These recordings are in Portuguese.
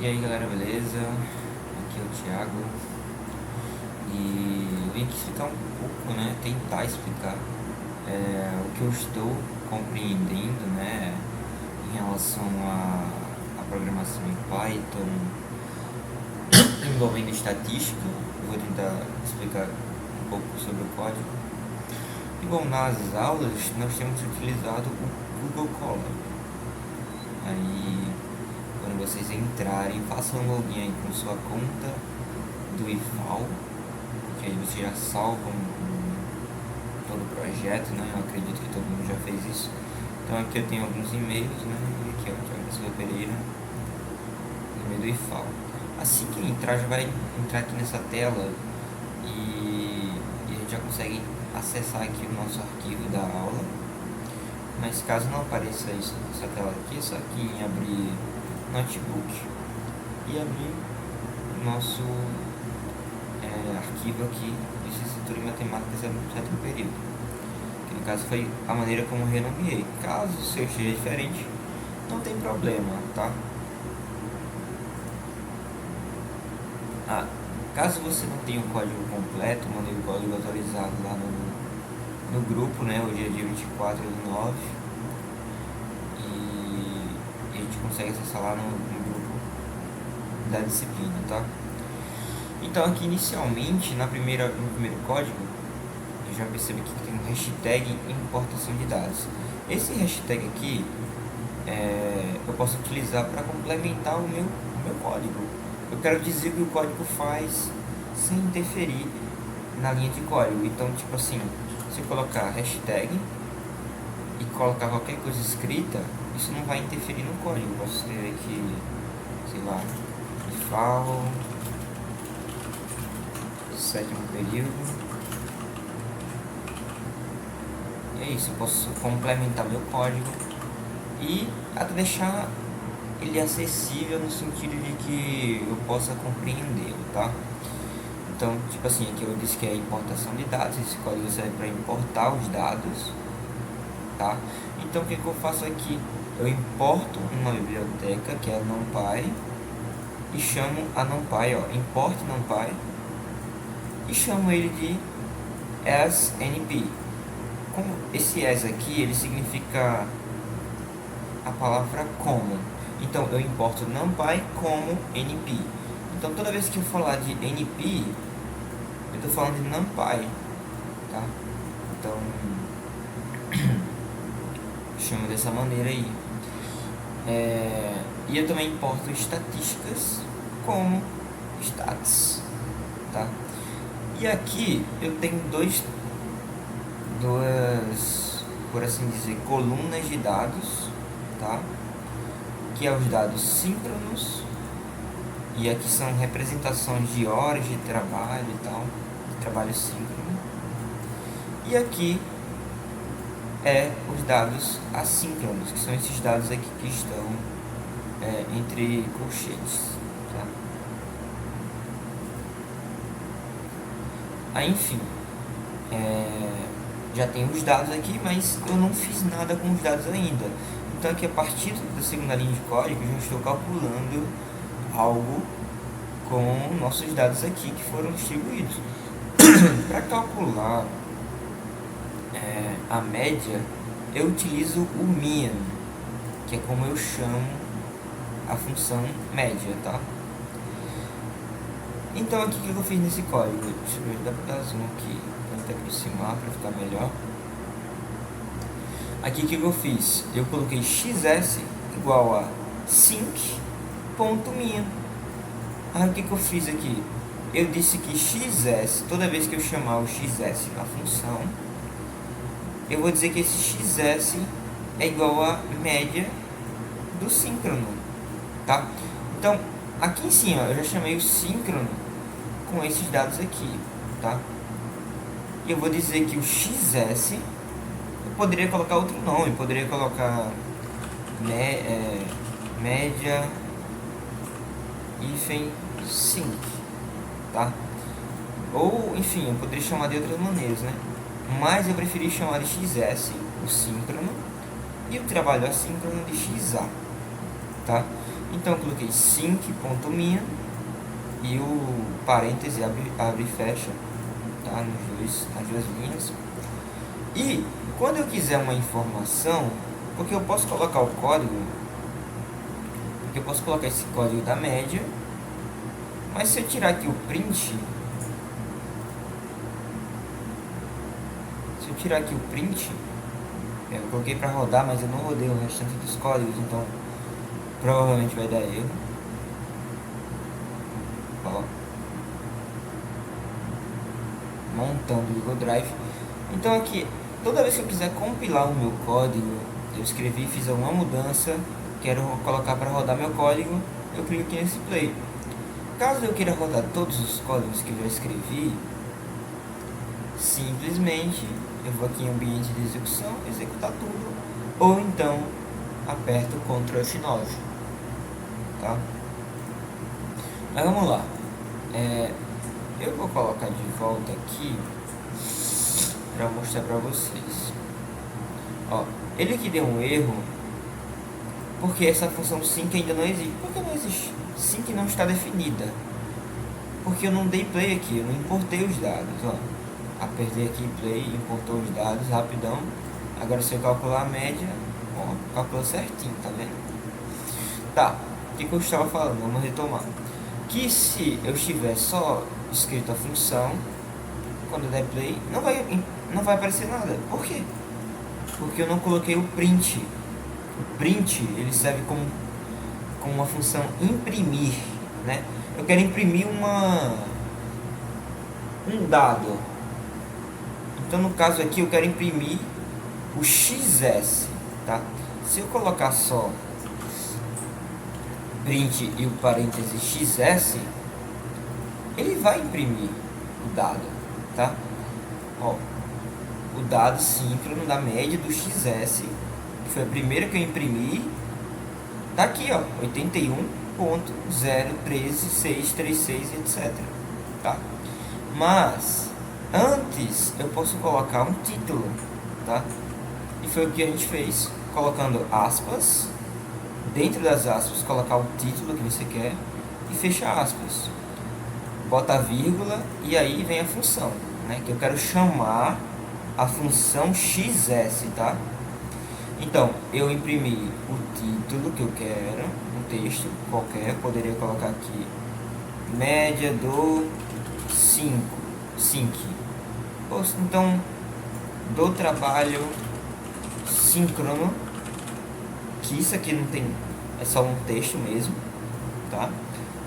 E aí galera, beleza? Aqui é o Thiago e eu vim aqui explicar um pouco, né? Tentar explicar o que eu estou compreendendo, né? Em relação à programação em Python, envolvendo estatística. Eu vou tentar explicar um pouco sobre o código. E bom, nas aulas nós temos utilizado o Google Colab. Aí, quando vocês entrarem, façam um login aí com sua conta do IFAL, que aí vocês já salvam todo o projeto, né? Eu acredito que todo mundo já fez isso. Então aqui eu tenho alguns e-mails, né? E aqui ó, Thiago Silva Pereira, e-mail do IFAL. Assim que entrar, já vai entrar aqui nessa tela e a gente já consegue acessar aqui o nosso arquivo da aula. Mas caso não apareça isso nessa tela aqui, é só aqui em abrir notebook e abrir o nosso arquivo aqui de licenciatura em matemática sétimo período, que no caso foi a maneira como eu renomeei. Caso o seu esteja diferente, não tem problema, tá? Caso você não tenha o código completo, mandei o código atualizado lá no grupo, né? Hoje é dia 24/9 e a gente consegue acessar lá no grupo da disciplina, tá? Então aqui inicialmente, no primeiro código, eu já percebi que tem um hashtag importação de dados. Esse hashtag aqui eu posso utilizar para complementar o meu código. Eu quero dizer o que o código faz sem interferir na linha de código. Então, tipo assim, se eu colocar hashtag e colocar qualquer coisa escrita, isso não vai interferir no código. Eu posso escrever aqui, sei lá, IFAL sétimo período. E é isso, eu posso complementar meu código e até deixar ele acessível no sentido de que eu possa compreendê-lo, tá? Então, tipo assim, aqui eu disse que é importação de dados, esse código serve para importar os dados, tá? Então, o que eu faço aqui? Eu importo uma biblioteca, que é a NumPy, e chamo a NumPy, ó, import NumPy, e chamo ele de asNP. Como esse as aqui, ele significa a palavra como. Então eu importo NumPy como NP. Então toda vez que eu falar de NP, eu estou falando de NumPy, tá? Então chamo dessa maneira aí. E eu também importo estatísticas como stats, tá? E aqui eu tenho duas, por assim dizer, colunas de dados, tá? Que é os dados síncronos, e aqui são representações de horas de trabalho e tal, trabalho síncrono. E aqui os dados assíncronos, que são esses dados aqui que estão entre colchetes, tá? Aí, enfim, já tem os dados aqui, mas eu não fiz nada com os dados ainda. Então aqui a partir da segunda linha de código, eu já estou calculando algo com nossos dados aqui que foram distribuídos. Para calcular a média, eu utilizo o mean, que é como eu chamo a função média, tá? Então aqui o que eu fiz nesse código? Deixa eu ver, dá para dar zoom aqui, tentar aproximar para ficar melhor. Aqui o que eu fiz? Eu coloquei xs igual a sync.mean. Aí o que eu fiz aqui? Eu disse que xs, toda vez que eu chamar o xs na função, eu vou dizer que esse xs é igual a média do síncrono, tá? Então, aqui em cima eu já chamei o síncrono com esses dados aqui, tá? E eu vou dizer que o xs, eu poderia colocar outro nome, poderia colocar média hífen sync, tá? Ou, enfim, eu poderia chamar de outras maneiras, né? Mas eu preferi chamar de xs, o síncrono, e o trabalho assíncrono de xa, tá? Então eu coloquei sync.min e o parêntese abre e fecha, tá? Nas duas linhas. E quando eu quiser uma informação, porque eu posso colocar o código, porque eu posso colocar esse código da média, mas se eu tirar aqui o print, eu coloquei para rodar, mas eu não rodei o restante dos códigos, então provavelmente vai dar erro. Ó, montando o Google Drive. Então aqui, toda vez que eu quiser compilar o meu código, eu escrevi, fiz alguma mudança, quero colocar para rodar meu código, eu clico aqui nesse play. Caso eu queira rodar todos os códigos que eu já escrevi, simplesmente eu vou aqui em ambiente de execução, executar tudo, ou então aperto Ctrl F9, tá? Mas vamos lá, eu vou colocar de volta aqui para mostrar para vocês. Ó, ele aqui deu um erro porque essa função sync ainda não existe. Por que não existe? Sync não está definida, porque eu não dei play aqui, eu não importei os dados. Ó, apertei aqui play, importou os dados rapidão. Agora se eu calcular a média, ó, calcula certinho, tá vendo? Tá, o que eu estava falando? Vamos retomar. Que se eu tiver só escrito a função, quando eu der play, não vai aparecer nada. Por quê? Porque eu não coloquei o print. O print, ele serve como uma função imprimir, né? Eu quero imprimir um dado. Então no caso aqui eu quero imprimir o XS, tá? Se eu colocar só print e o parêntese XS, ele vai imprimir o dado, tá? Ó, o dado síncrono da média do XS, que foi a primeira que eu imprimi, tá aqui, ó, 81.013.636, etc, tá? Mas antes eu posso colocar um título, tá? E foi o que a gente fez, colocando aspas, dentro das aspas colocar o título que você quer e fecha aspas, bota a vírgula e aí vem a função, né? Que eu quero chamar a função XS, tá? Então, eu imprimi o título que eu quero, um texto qualquer, poderia colocar aqui, média do sync. Então, do trabalho síncrono, que isso aqui não tem, é só um texto mesmo, tá?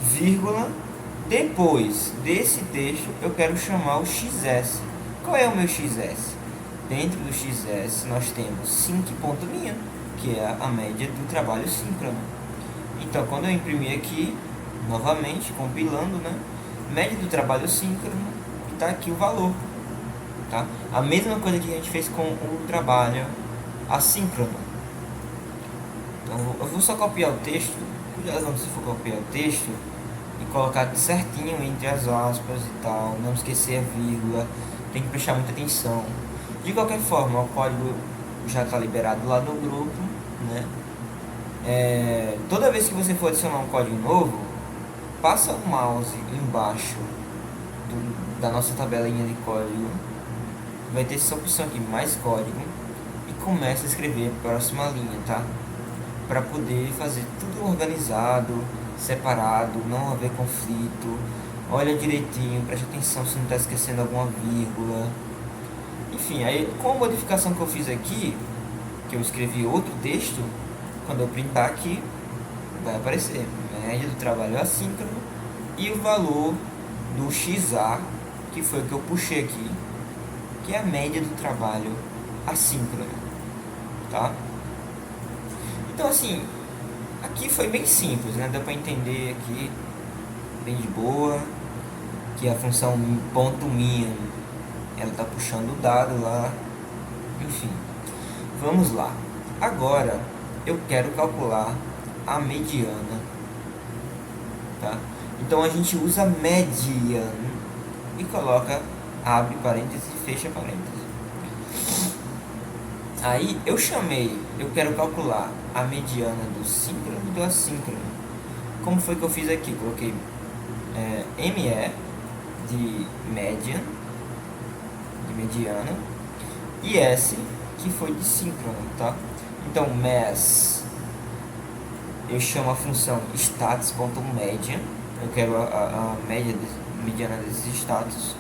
Vírgula, depois desse texto eu quero chamar o XS. Qual é o meu XS? Dentro do XS nós temos sync.min, que é a média do trabalho síncrono. Então quando eu imprimir aqui, novamente compilando, né, média do trabalho síncrono, está aqui o valor, tá? A mesma coisa que a gente fez com o trabalho assíncrono. Então eu vou só copiar o texto, cuidado quando você for copiar o texto, e colocar certinho entre as aspas e tal, não esquecer a vírgula, tem que prestar muita atenção. De qualquer forma, o código já está liberado lá no grupo, né? Toda vez que você for adicionar um código novo, passa o mouse embaixo da nossa tabelinha de código, vai ter essa opção aqui, mais código, e começa a escrever a próxima linha, tá? Para poder fazer tudo organizado, separado, não haver conflito. Olha direitinho, preste atenção se não está esquecendo alguma vírgula. Enfim, aí com a modificação que eu fiz aqui, que eu escrevi outro texto, quando eu printar aqui, vai aparecer média do trabalho assíncrono e o valor do XA, que foi o que eu puxei aqui, que é a média do trabalho assíncrono, tá? Então assim, aqui foi bem simples, né? Deu para entender aqui bem de boa que a função .min ela está puxando o dado lá. Enfim, vamos lá. Agora eu quero calcular a mediana, tá? Então a gente usa median e coloca, abre parênteses e fecha parênteses. Aí eu quero calcular a mediana do síncrono e do assíncrono. como foi que eu fiz aqui? Coloquei ME de median, de mediana, e S que foi de síncrono, tá? Então mass, eu chamo a função status.median, eu quero a média mediana desses status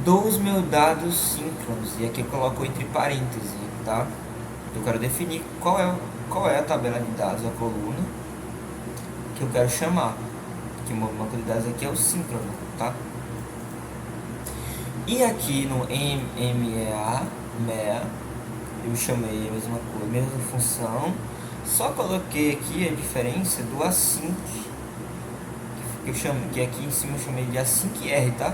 dos meus dados síncronos, e aqui eu coloco entre parênteses, tá? Eu quero definir qual é a tabela de dados, a coluna que eu quero chamar, que o meu banco de dados aqui é o síncrono, tá? E aqui no MEA, eu chamei a mesma coisa, mesma função, só coloquei aqui a diferença do async, que aqui em cima eu chamei de async R, tá?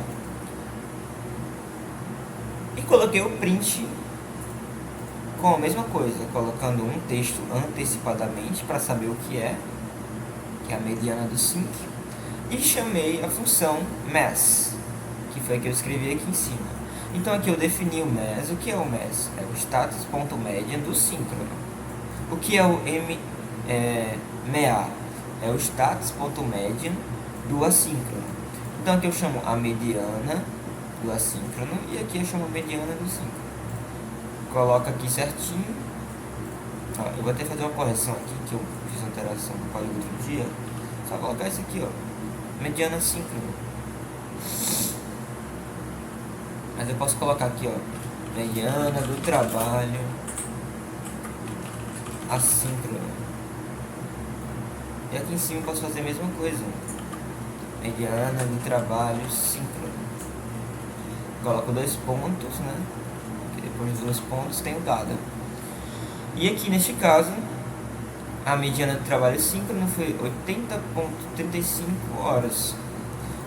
E coloquei o print com a mesma coisa, colocando um texto antecipadamente para saber o que é a mediana do sync, e chamei a função mass, que foi a que eu escrevi aqui em cima. Então aqui eu defini o mass. O que é o mass? É o status.median do síncrono. O que é o MEA? É o status.median do assíncrono. Então aqui eu chamo a mediana do assíncrono e aqui eu chamo a mediana do síncrono. Coloca aqui certinho. Eu vou até fazer uma correção aqui, que eu fiz uma alteração no código outro dia. Só colocar isso aqui, ó, mediana síncrono. Mas eu posso colocar aqui, ó, mediana do trabalho assíncrono. E aqui em cima eu posso fazer a mesma coisa, mediana do trabalho síncrono. Coloco 2 pontos, né? E depois dos 2 pontos tem o dado. E aqui neste caso, a mediana do trabalho síncrono foi 80,35 horas.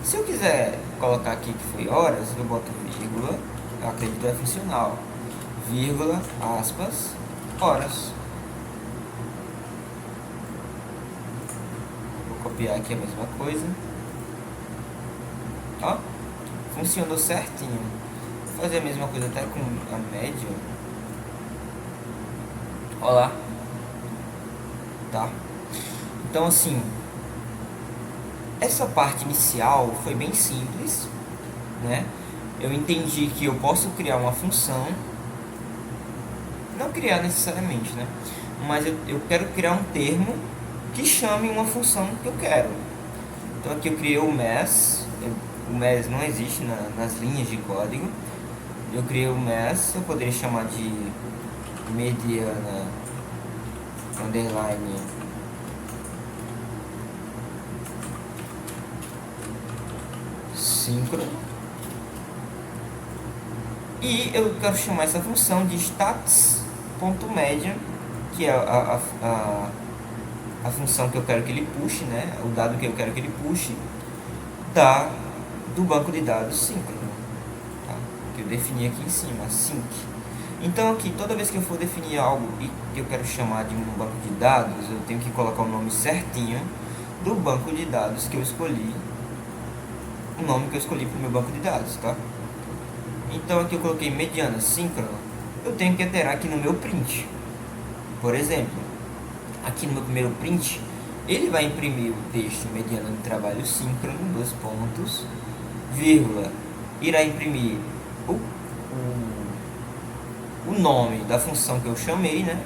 Se eu quiser colocar aqui que foi horas, eu boto vírgula, eu acredito que é funcional, vírgula, aspas, horas. Vou copiar aqui a mesma coisa. Ó, funcionou certinho. Vou fazer a mesma coisa até com a média. Ó lá. Tá? Então assim, essa parte inicial foi bem simples, né? Eu entendi que eu posso criar uma função, não criar necessariamente, né? Mas eu quero criar um termo que chame uma função que eu quero. Então aqui eu criei o mass. O mass não existe nas linhas de código. Eu criei o mass, eu poderia chamar de mediana underline síncrono, e eu quero chamar essa função de status.median, que é a função que eu quero que ele puxe, né? O dado que eu quero que ele puxe do banco de dados síncrono, tá? Que eu defini aqui em cima, sync. Então aqui, toda vez que eu for definir algo e que eu quero chamar de um banco de dados, eu tenho que colocar o nome certinho do banco de dados que eu escolhi, o nome que eu escolhi para o meu banco de dados, tá? Então aqui eu coloquei mediana síncrono, eu tenho que alterar aqui no meu print. Por exemplo, aqui no meu primeiro print, ele vai imprimir o texto mediana do trabalho síncrono, 2 pontos, vírgula, irá imprimir o nome da função que eu chamei, né?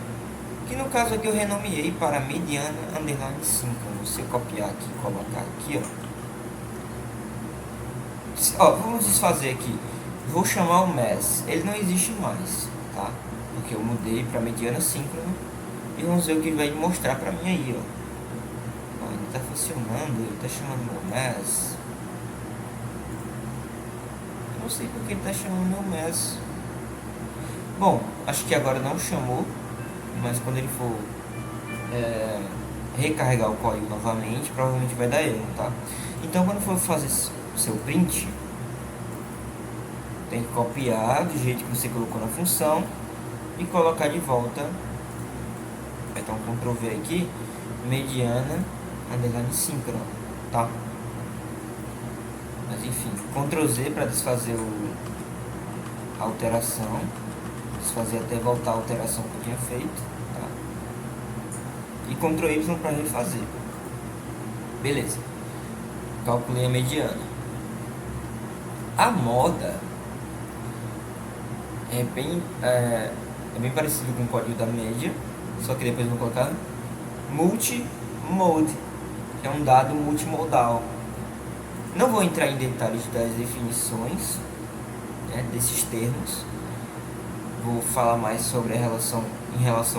Que no caso aqui eu renomeei para mediana underline síncrono. Se eu copiar aqui e colocar aqui, ó, vamos desfazer aqui. Vou chamar o mass, ele não existe mais, tá? Porque eu mudei para mediana síncrono. E vamos ver o que ele vai mostrar para mim aí, ó. Ele está funcionando, ele está chamando meu mass. Eu não sei porque ele está chamando meu mass. Bom, acho que agora não chamou, mas quando ele for recarregar o código novamente, provavelmente vai dar erro, tá? Então quando for fazer o seu print, tem que copiar do jeito que você colocou na função e colocar de volta. Vai dar um Ctrl V aqui, mediana underline síncrono, tá? Mas enfim, Ctrl Z para desfazer a alteração, desfazer até voltar a alteração que eu tinha feito, tá? E Ctrl Y para refazer. Beleza. Calculei a mediana. A moda é bem parecido com o código da média, só que depois eu vou colocar multimode, que é um dado multimodal. Não vou entrar em detalhes das definições, né, desses termos. Vou falar mais sobre em relação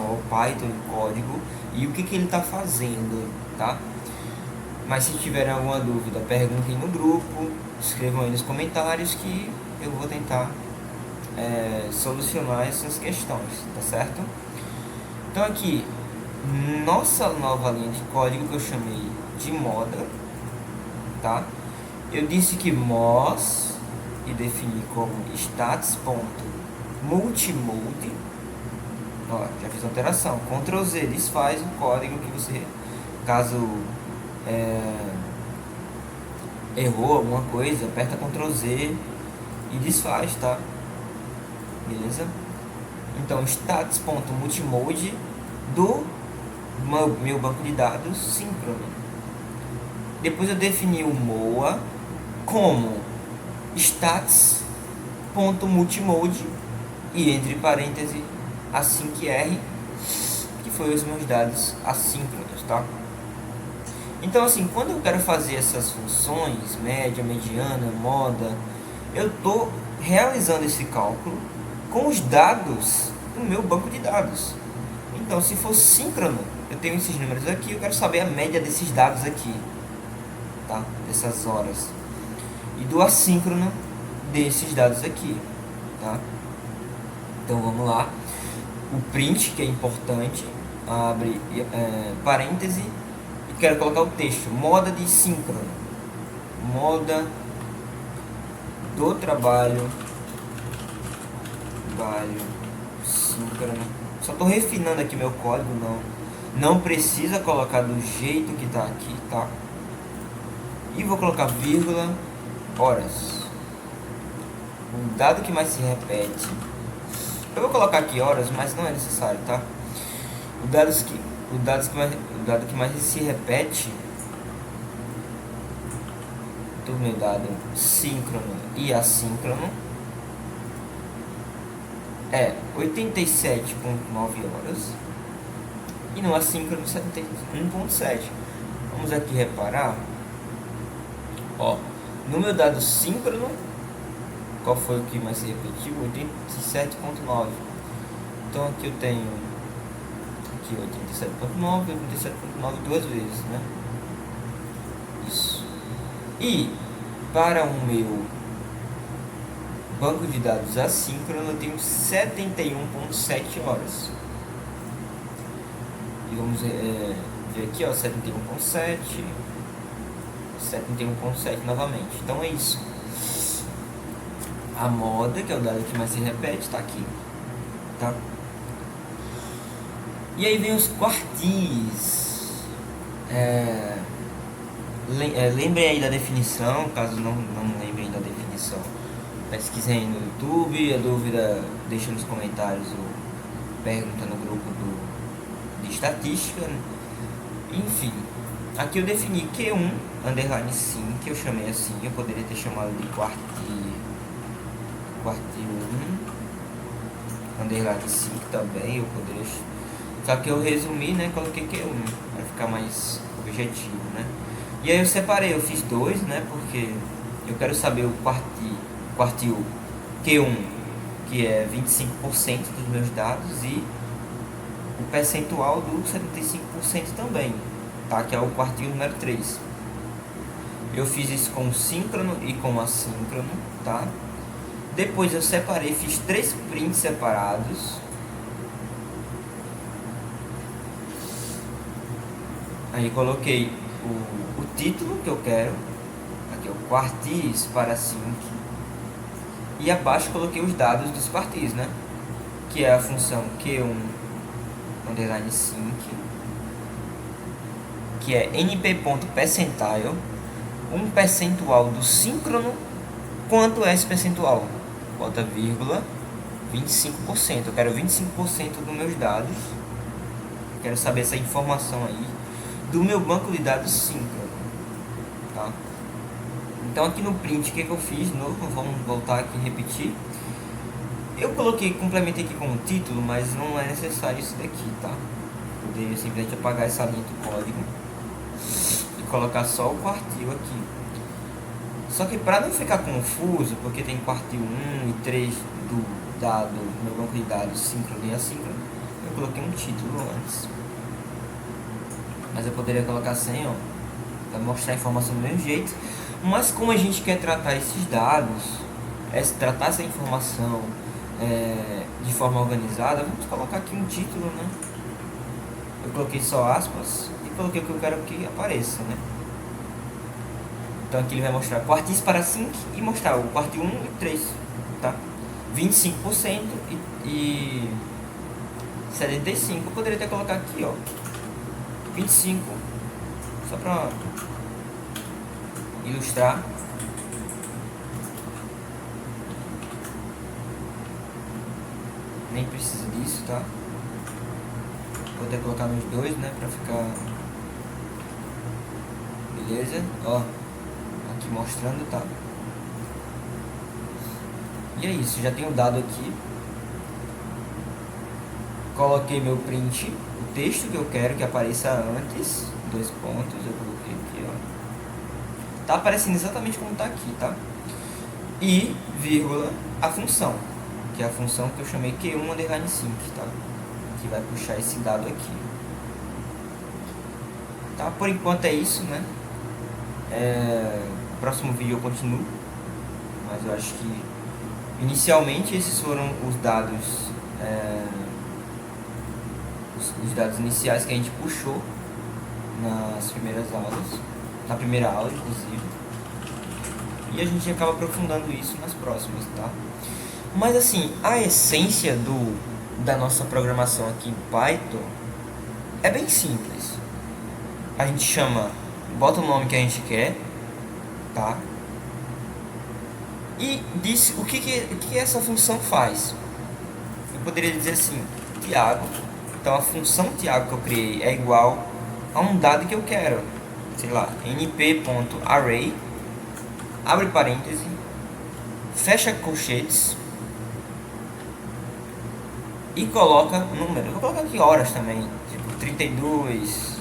ao Python e código e o que ele está fazendo, tá? Mas se tiverem alguma dúvida, perguntem no grupo, escrevam aí nos comentários que eu vou tentar solucionar essas questões, tá certo? Então aqui, nossa nova linha de código que eu chamei de moda, tá? Eu disse que MOS e defini como stats.multimode. Ó, já fiz alteração. Ctrl Z desfaz o código que você, caso errou alguma coisa, aperta Ctrl Z e desfaz, tá? Beleza? Então, stats.multimode do meu banco de dados síncrono. Depois eu defini o MOA como stats.multimode e entre parênteses async_r, que foi os meus dados assíncronos, tá? Então assim, quando eu quero fazer essas funções, média, mediana, moda, eu estou realizando esse cálculo com os dados do meu banco de dados. Então se for síncrono, eu tenho esses números aqui, eu quero saber a média desses dados aqui, tá? Dessas horas. E do assíncrono desses dados aqui, tá? Então vamos lá. O print, que é importante, abre parêntese e quero colocar o texto, moda de síncrono, moda do trabalho síncrono. Só estou refinando aqui meu código, não precisa colocar do jeito que está aqui, tá? E vou colocar vírgula, horas. O dado que mais se repete, eu vou colocar aqui horas, mas não é necessário, tá? O dado que mais se repete do meu dado síncrono e assíncrono é 87,9 horas e no assíncrono 71,7. Vamos aqui reparar, ó, no meu dado síncrono, qual foi o que mais se repetiu? 87,9. Então aqui eu tenho 87,9, 87,9 duas vezes, né? Isso. E para o meu banco de dados assíncrono eu tenho 71,7 horas. E vamos ver aqui, ó, 71,7, 71,7 novamente. Então é isso. A moda, que é o dado que mais se repete, está aqui, tá? E aí vem os quartis. Lembrem aí da definição, caso não lembrem da definição. Pesquisem aí no YouTube, a dúvida deixa nos comentários ou pergunta no grupo de estatística. Enfim, aqui eu defini Q1 underline sim, que eu chamei assim, eu poderia ter chamado de quartil 1 underline 5 também, eu poderia, só que eu resumi, né, coloquei Q1 para ficar mais objetivo, né? E aí eu separei, eu fiz dois, né, porque eu quero saber o quartil Q1, que é 25% dos meus dados, e o percentual do 75% também, tá, que é o quartil número 3. Eu fiz isso com síncrono e com assíncrono, tá? Depois eu separei, fiz 3 prints separados. Aí coloquei o título que eu quero, aqui é o quartis para sync, e abaixo coloquei os dados dos quartis, né? Que é a função Q1 underline sync, que é np.percentile, um percentual do síncrono. Quanto é esse percentual? Bota vírgula 25%. Eu quero 25% dos meus dados. Quero saber essa informação aí do meu banco de dados síncrono, tá? Então aqui no print, o que eu fiz de novo, vamos voltar aqui e repetir. Eu complementei aqui com o título, mas não é necessário isso daqui, tá? Poderia simplesmente apagar essa linha do código e colocar só o quartil aqui. Só que para não ficar confuso, porque tem quartil 1 e 3 do dado, meu banco de dados síncrono e assíncrono, eu coloquei um título antes. Mas eu poderia colocar sem, ó, para mostrar a informação do mesmo jeito. Mas como a gente quer tratar esses dados, tratar essa informação de forma organizada, vamos colocar aqui um título, né? Eu coloquei só aspas e coloquei o que eu quero que apareça, né? Então aqui ele vai mostrar quartis para sync e mostrar o quartil 1 e 3, tá? 25% e 75%. Eu poderia até colocar aqui, ó, 25%, só para ilustrar. Nem precisa disso, tá? Vou até colocar nos dois, né, pra ficar beleza, ó, aqui mostrando, tá? E é isso, já tenho o dado aqui. Coloquei meu print, o texto que eu quero que apareça antes, 2 pontos, eu coloquei aqui, ó. Tá aparecendo exatamente como tá aqui, tá? E, vírgula, a função, que é a função que eu chamei Q1_sync, tá? Que vai puxar esse dado aqui. Tá? Por enquanto é isso, né? Próximo vídeo eu continuo, mas eu acho que inicialmente esses foram os dados os dados iniciais que a gente puxou nas primeiras aulas, na primeira aula inclusive, e a gente acaba aprofundando isso nas próximas, tá? Mas assim, a essência da nossa programação aqui em Python é bem simples. A gente chama, bota o nome que a gente quer, tá? E diz o que essa função faz. Eu poderia dizer assim, Thiago. Então a função Thiago que eu criei é igual a um dado que eu quero. Sei lá, np.array, abre parêntese, fecha colchetes e coloca número. Eu vou colocar aqui horas também, tipo 32,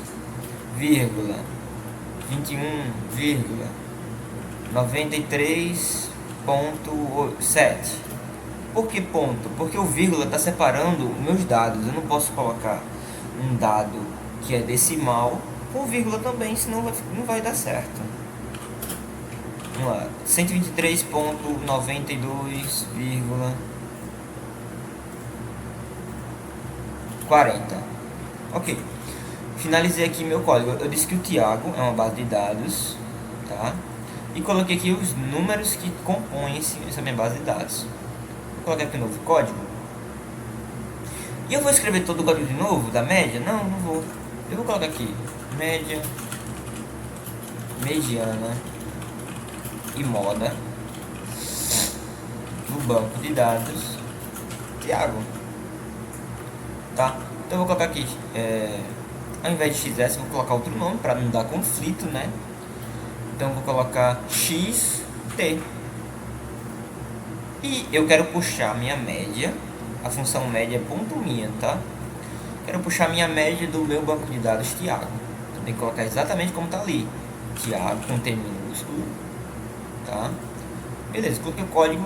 21,93.7. Por que ponto? Porque o vírgula está separando meus dados. Eu não posso colocar um dado que é decimal com vírgula também, senão não vai dar certo. Vamos lá, 123.92,40. Ok. Finalizei aqui meu código. Eu disse que o Thiago é uma base de dados, tá? E coloquei aqui os números que compõem essa minha base de dados. Vou colocar aqui um novo código. E eu vou escrever todo o código de novo, da média? Não, não vou. Eu vou colocar aqui, média, mediana e moda do banco de dados Thiago, tá? Então eu vou colocar aqui, ao invés de XS, eu vou colocar outro nome para não dar conflito, né? Então eu vou colocar XT. E eu quero puxar minha média, a função média é ponto minha, tá? Quero puxar minha média do meu banco de dados Thiago. Então tem que colocar exatamente como tá ali, Thiago com T minúsculo, tá? Beleza, coloquei o código,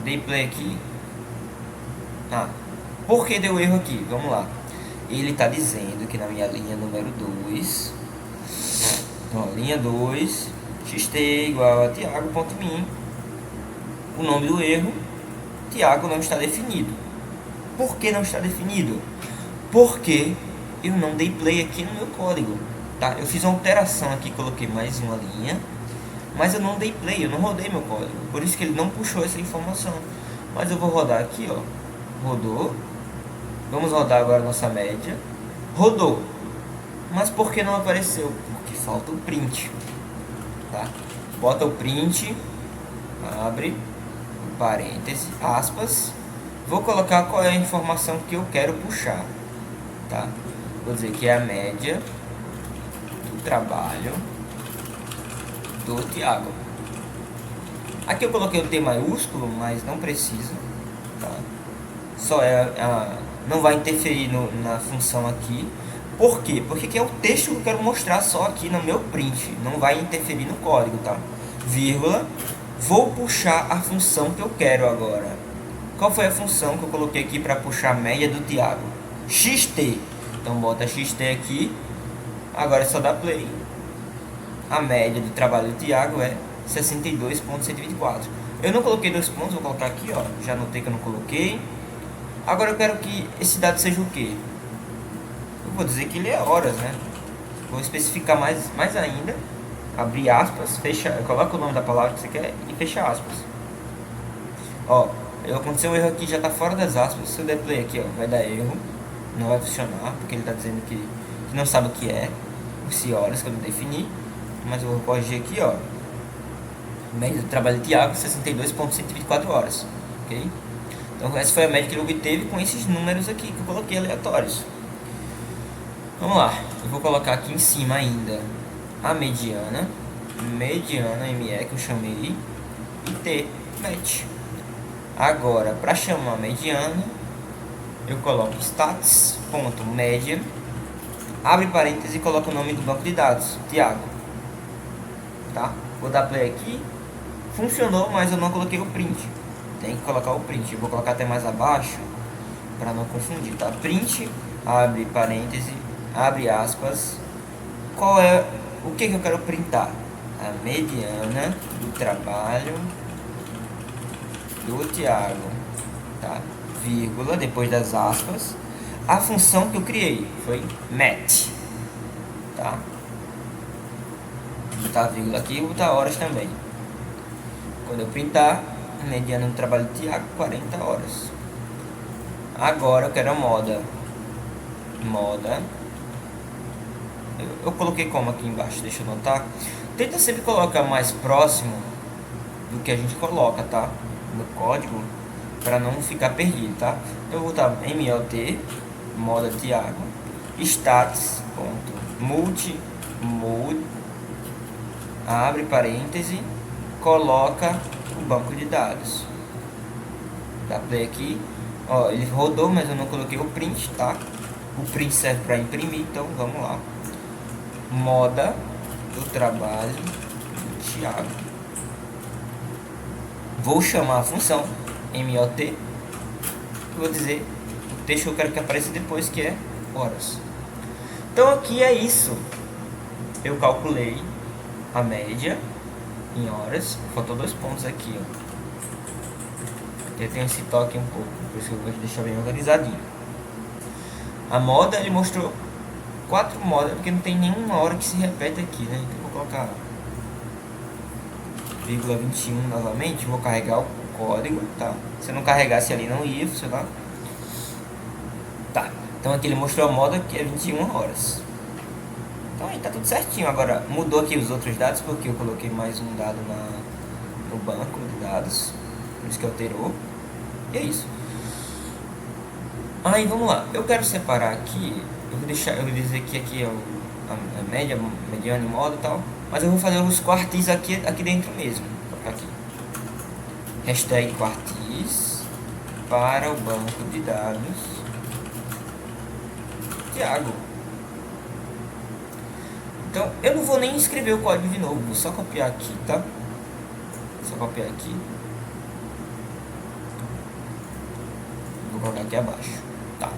dei play aqui. Por que deu erro aqui? Vamos lá. Ele está dizendo que na minha linha número 2, então, linha 2, xt igual a Thiago.min, o nome do erro, Thiago não está definido. Por que não está definido? Porque eu não dei play aqui no meu código, tá? Eu fiz uma alteração aqui, coloquei mais uma linha, mas eu não dei play, eu não rodei meu código, por isso que ele não puxou essa informação. Mas eu vou rodar aqui, ó, rodou. Vamos rodar agora nossa média. Rodou. Mas por que não apareceu? Porque falta o print, tá? Bota o print, abre parêntese, aspas. Vou colocar qual é a informação que eu quero puxar, tá? Vou dizer que é a média trabalho do Thiago. Aqui eu coloquei o T maiúsculo, mas não precisa, tá? Só não vai interferir na função aqui. Por quê? Porque aqui é o texto que eu quero mostrar só aqui no meu print, não vai interferir no código, tá? Vírgula, vou puxar a função que eu quero agora. Qual foi a função que eu coloquei aqui para puxar a média do Thiago? XT. Então bota XT aqui. Agora é só dar play. A média do trabalho do Thiago é 62,124. Eu não coloquei 2 pontos, vou colocar aqui, ó. Já notei que eu não coloquei. Agora eu quero que esse dado seja o quê? Eu vou dizer que ele é horas, né? Vou especificar mais ainda. Abrir aspas, fecha, coloca o nome da palavra que você quer e fecha aspas. Ó, aconteceu um erro aqui, já está fora das aspas. Se eu der play aqui, ó, vai dar erro. Não vai funcionar, porque ele está dizendo que não sabe o que é. Se horas que eu não defini. Mas eu vou corrigir aqui, ó. Média do trabalho de Thiago, 62,124 horas. Ok? Então essa foi a média que ele obteve com esses números aqui que eu coloquei aleatórios. Vamos lá. Eu vou colocar aqui em cima ainda a mediana ME que eu chamei, e T, match. Agora, para chamar a mediana, eu coloco stats.media, abre parênteses e coloco o nome do banco de dados, Thiago. Tá? Vou dar play aqui. Funcionou, mas eu não coloquei o print. Tem que colocar o print. Eu vou colocar até mais abaixo para não confundir, tá? Print, abre parênteses, abre aspas. Qual é o que eu quero printar? A mediana do trabalho do Thiago, tá? Vírgula, depois das aspas. A função que eu criei foi match, tá? Botar vírgula aqui e botar horas também. Quando eu printar, mediana do trabalho do Thiago, 40 horas. Agora eu quero a moda. Eu coloquei como aqui embaixo, deixa eu notar. Tenta sempre colocar mais próximo do que a gente coloca, tá? No código, para não ficar perdido, tá? Então eu vou botar MOT, moda Thiago, stats.multi, abre parêntese, coloca o banco de dados. Dá play aqui. Ó, ele rodou, mas eu não coloquei o print, tá? O print serve para imprimir, então vamos lá. Moda do trabalho do Thiago. Vou chamar a função MOT. Vou dizer o texto que eu quero que apareça depois, que é horas. Então aqui é isso. Eu calculei a média em horas. Faltou 2 pontos aqui, ó. Eu tenho esse toque um pouco, por isso que eu vou deixar bem organizadinho. A moda, ele mostrou 4 modas, porque não tem nenhuma hora que se repete aqui, né? Então eu vou colocar vírgula 21 novamente, vou carregar o código, tá? Se eu não carregasse ali não ia funcionar. Tá, então aqui ele mostrou a moda que é 21 horas. Então aí tá tudo certinho. Agora mudou aqui os outros dados, porque eu coloquei mais um dado no banco de dados, por isso que alterou. E é isso. Aí vamos lá, eu quero separar aqui. Eu vou dizer que aqui é a média, mediana e moda e tal. Mas eu vou fazer os quartis aqui dentro mesmo. Vou colocar aqui. Hashtag quartis para o banco de dados Thiago. Então eu não vou nem escrever o código de novo. Vou só copiar aqui, tá? Só copiar aqui. Vou colocar aqui abaixo. Tá.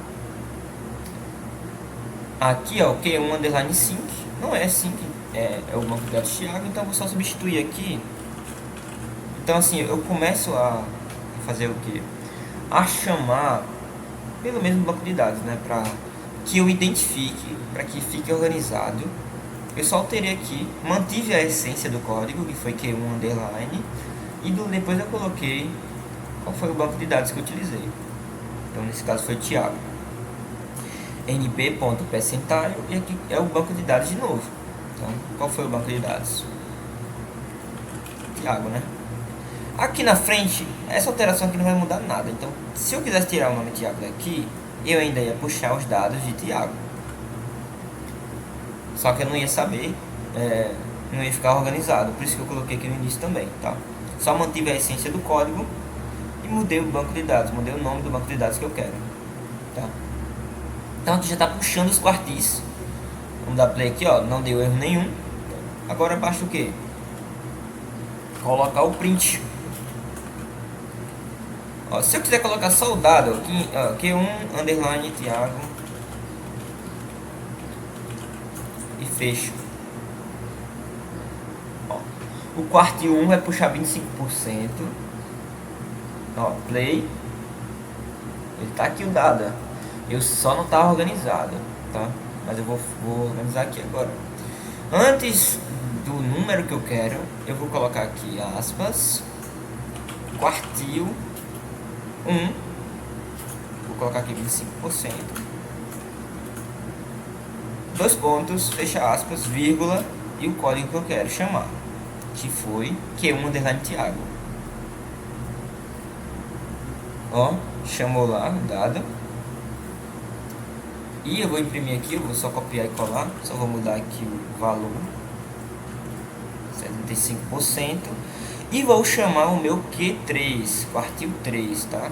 Aqui, ó, o Q1 underline sync, não é sync, é o banco de dados Thiago, então eu vou só substituir aqui. Então assim, eu começo a fazer o que? A chamar pelo mesmo banco de dados, né? Para que eu identifique, para que fique organizado. Eu só alterei aqui, mantive a essência do código, que foi Q1 underline, e depois eu coloquei qual foi o banco de dados que eu utilizei. Então nesse caso foi Thiago. np.percentário, e aqui é o banco de dados de novo. Então, qual foi o banco de dados? Thiago, né? Aqui na frente, essa alteração aqui não vai mudar nada. Então, se eu quisesse tirar o nome Thiago daqui, eu ainda ia puxar os dados de Thiago. Só que eu não ia saber, não ia ficar organizado. Por isso que eu coloquei aqui no início também, tá? Só mantive a essência do código e mudei o banco de dados, mudei o nome do banco de dados que eu quero, tá? Então aqui já está puxando os quartis. Vamos dar play aqui, ó, não deu erro nenhum. Agora basta o que? Colocar o print. Ó, se eu quiser colocar só o dado aqui, ó, Q1 underline Thiago e fecho. Ó, o quartil 1 vai puxar 25%. Ó, play. Ele tá aqui o dado. Eu só não tava organizado, tá? Mas eu vou organizar aqui agora. Antes do número que eu quero, eu vou colocar aqui aspas, quartil 1, vou colocar aqui 25%, dois pontos, fecha aspas, vírgula, e o código que eu quero chamar, que foi Q1 underline Thiago. Ó, chamou lá o dado. E eu vou imprimir aqui, eu vou só copiar e colar, só vou mudar aqui o valor, 75%, e vou chamar o meu Q3, quartil 3, tá?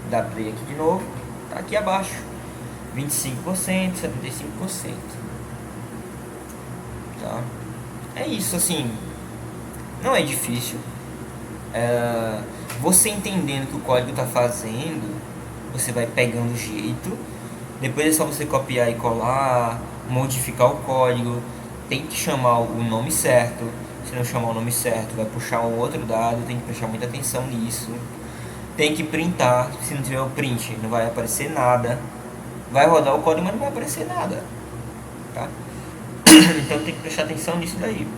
Dá play aqui de novo, tá aqui abaixo, 25%, 75%, tá? É isso, assim, não é difícil. Você entendendo o que o código tá fazendo, você vai pegando o jeito. Depois é só você copiar e colar, modificar o código. Tem que chamar o nome certo. Se não chamar o nome certo, vai puxar um outro dado. Tem que prestar muita atenção nisso. Tem que printar. Se não tiver o print, não vai aparecer nada. Vai rodar o código, mas não vai aparecer nada, tá? Então tem que prestar atenção nisso daí.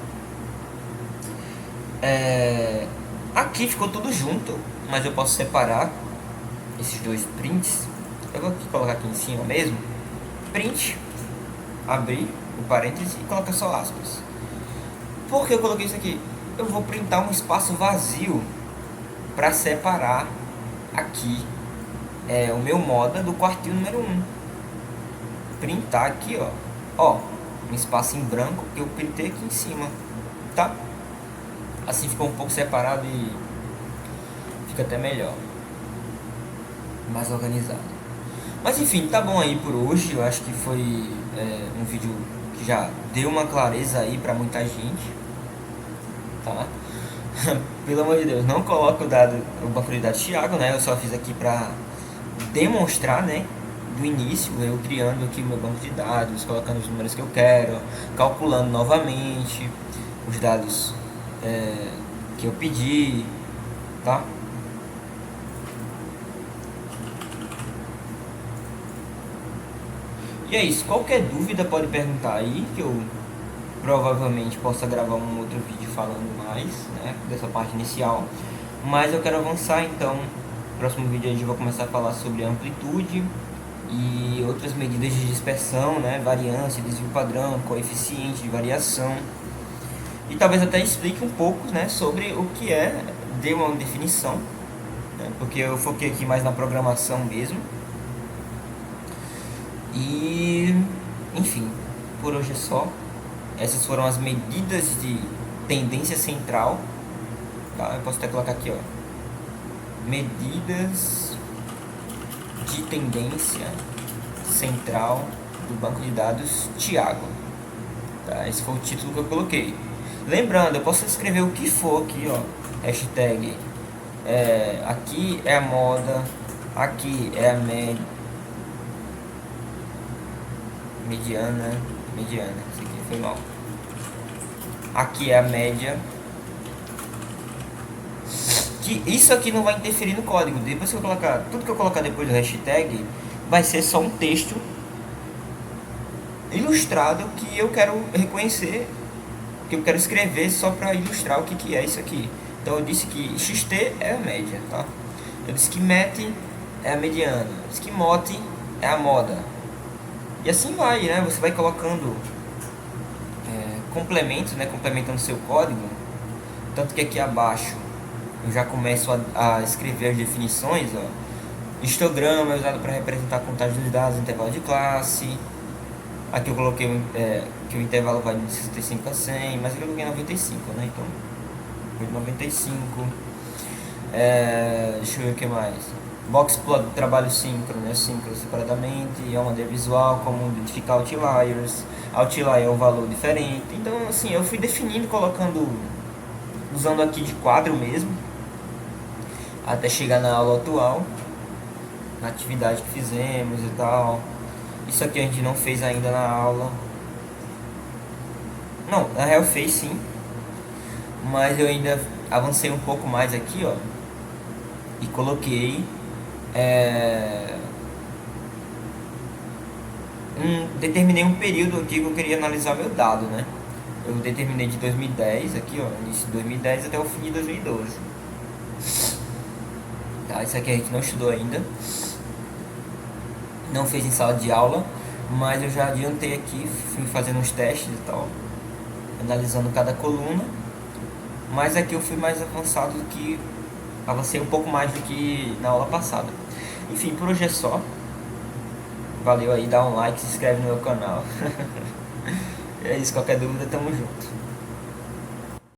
Aqui ficou tudo junto, mas eu posso separar esses dois prints. Eu vou colocar aqui em cima mesmo, print, abrir o parênteses e colocar só aspas. Por que eu coloquei isso aqui? Eu vou printar um espaço vazio para separar aqui o meu moda do quartil número 1. Printar aqui, ó, um espaço em branco que eu printei aqui em cima, tá? Assim ficou um pouco separado e fica até melhor, mais organizado. Mas enfim, tá bom aí por hoje. Eu acho que foi um vídeo que já deu uma clareza aí pra muita gente, tá? Pelo amor de Deus, não coloque o banco de dados Thiago, né? Eu só fiz aqui pra demonstrar, né? Do início, eu criando aqui o meu banco de dados, colocando os números que eu quero, calculando novamente os dados que eu pedi, tá? E é isso, qualquer dúvida pode perguntar aí, que eu provavelmente possa gravar um outro vídeo falando mais, né, dessa parte inicial. Mas eu quero avançar, então no próximo vídeo a gente vai começar a falar sobre amplitude e outras medidas de dispersão, né, variância, desvio padrão, coeficiente de variação. E talvez até explique um pouco, né, sobre o que dê uma definição, né, porque eu foquei aqui mais na programação mesmo. E, enfim, por hoje é só. Essas foram as medidas de tendência central, tá? Eu posso até colocar aqui, ó, medidas de tendência central do banco de dados Thiago, tá? Esse foi o título que eu coloquei. Lembrando, eu posso escrever o que for aqui, ó, hashtag, aqui é a moda, aqui é a mediana, isso aqui foi mal. Aqui é a média. Que isso aqui não vai interferir no código. Depois que eu colocar, tudo que eu colocar depois do hashtag vai ser só um texto ilustrado que eu quero reconhecer, que eu quero escrever só para ilustrar o que é isso aqui. Então eu disse que xt é a média, tá? Eu disse que MET é a mediana, eu disse que MOT é a moda. E assim vai, né? Você vai colocando complementos, né? Complementando seu código. Tanto que aqui abaixo eu já começo a escrever as definições, ó. Histograma é usado para representar a contagem dos dados, intervalo de classe. Aqui eu coloquei que o intervalo vai de 65 a 100, mas aqui eu coloquei 95, né? Então, foi 95. Deixa eu ver o que mais. Box plot, trabalho síncrono, né? Síncrono separadamente, é uma maneira visual, como identificar outliers. Outlier é um valor diferente. Então, assim, eu fui definindo, colocando, usando aqui de quadro mesmo, até chegar na aula atual, na atividade que fizemos e tal. Isso aqui a gente não fez ainda na aula. Não, na real fez sim, mas eu ainda avancei um pouco mais aqui, ó, e coloquei determinei um período aqui que eu queria analisar meu dado, né? Eu determinei de 2010 aqui, ó, início de 2010 até o fim de 2012. Tá, isso aqui a gente não estudou ainda, não fez em sala de aula, mas eu já adiantei aqui, fui fazendo uns testes e tal, analisando cada coluna. Mas aqui eu fui mais avançado do que, avancei um pouco mais do que na aula passada. Enfim, por hoje é só. Valeu aí, dá um like, se inscreve no meu canal. É isso, qualquer dúvida, tamo junto.